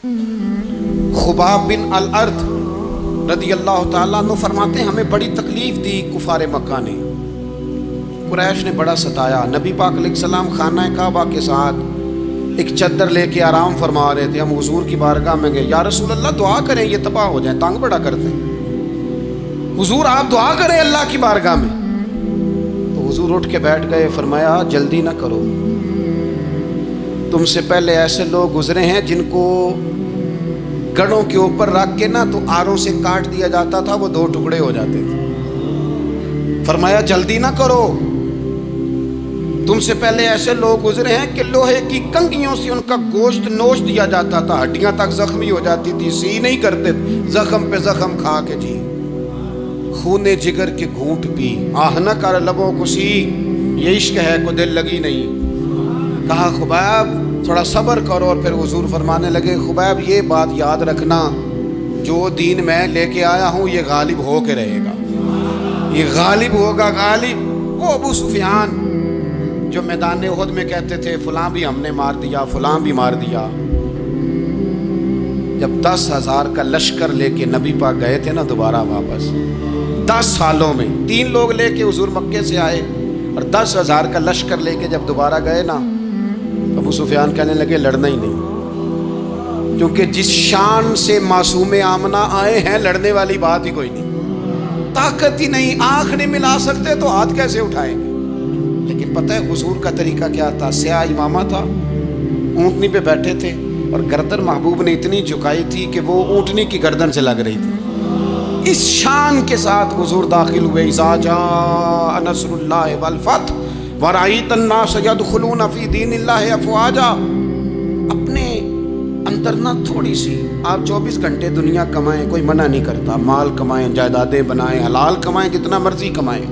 خباب بن الارض رضی اللہ تعالیٰ عنہ فرماتے ہیں ہمیں بڑی تکلیف دی کفار مکہ نے، قریش نے بڑا ستایا۔ نبی پاک علیہ السلام خانہ کعبہ کے ساتھ ایک چادر لے کے آرام فرما رہے تھے، ہم حضور کی بارگاہ میں گئے، یا رسول اللہ دعا کریں یہ تباہ ہو جائیں، تنگ بڑا کرتے ہیں، حضور آپ دعا کریں اللہ کی بارگاہ میں۔ تو حضور اٹھ کے بیٹھ گئے، فرمایا جلدی نہ کرو، تم سے پہلے ایسے لوگ گزرے ہیں جن کو گڑوں کے اوپر رکھ کے نا تو آروں سے کاٹ دیا جاتا تھا، وہ دو ٹکڑے ہو جاتے تھے۔ فرمایا جلدی نہ کرو، تم سے پہلے ایسے لوگ گزرے ہیں کہ لوہے کی کنگھیوں سے ان کا گوشت نوچ دیا جاتا تھا، ہڈیاں تک زخمی ہو جاتی تھی، سی نہیں کرتے، زخم پہ زخم کھا کے جی خون جگر کے گھونٹ پی، آہ نہ کر لبوں کو سی، یہ عشق ہے کو دل لگی نہیں۔ کہا خبیب تھوڑا صبر کرو، اور پھر حضور فرمانے لگے خبیب یہ بات یاد رکھنا، جو دین میں لے کے آیا ہوں یہ غالب ہو کے رہے گا، یہ غالب ہوگا، غالب۔ وہ ابو سفیان جو میدان احد میں کہتے تھے فلاں بھی ہم نے مار دیا، فلاں بھی مار دیا، جب 10,000 کا لشکر لے کے نبی پاک گئے تھے نا دوبارہ واپس، 10 سالوں میں 3 لوگ لے کے حضور مکے سے آئے، اور 10,000 کا لشکر لے کے جب دوبارہ گئے نا، ابو سفیان کہنے لگے لڑنا ہی نہیں، کیونکہ جس شان سے معصوم آمنہ آئے ہیں لڑنے والی بات ہی کوئی نہیں، طاقت ہی نہیں، آنکھ نہیں ملا سکتے تو ہاتھ کیسے اٹھائیں گے۔ لیکن پتہ ہے حضور کا طریقہ کیا تھا؟ سیاہ امامہ تھا، اونٹنی پہ بیٹھے تھے، اور گردن محبوب نے اتنی جھکائی تھی کہ وہ اونٹنی کی گردن سے لگ رہی تھی۔ اس شان کے ساتھ حضور داخل ہوئے، اذا جاء نصر اللہ والفتح وَرَأَيْتَ النَّاسَ يَدْخُلُونَ فِي دِينِ اللَّهِ أَفْوَاجًا۔ اپنے اندر نہ تھوڑی سی، آپ 24 گھنٹے دنیا کمائیں، کوئی منع نہیں کرتا، مال کمائیں، جائیدادیں بنائیں، حلال کمائیں، جتنا مرضی کمائیں،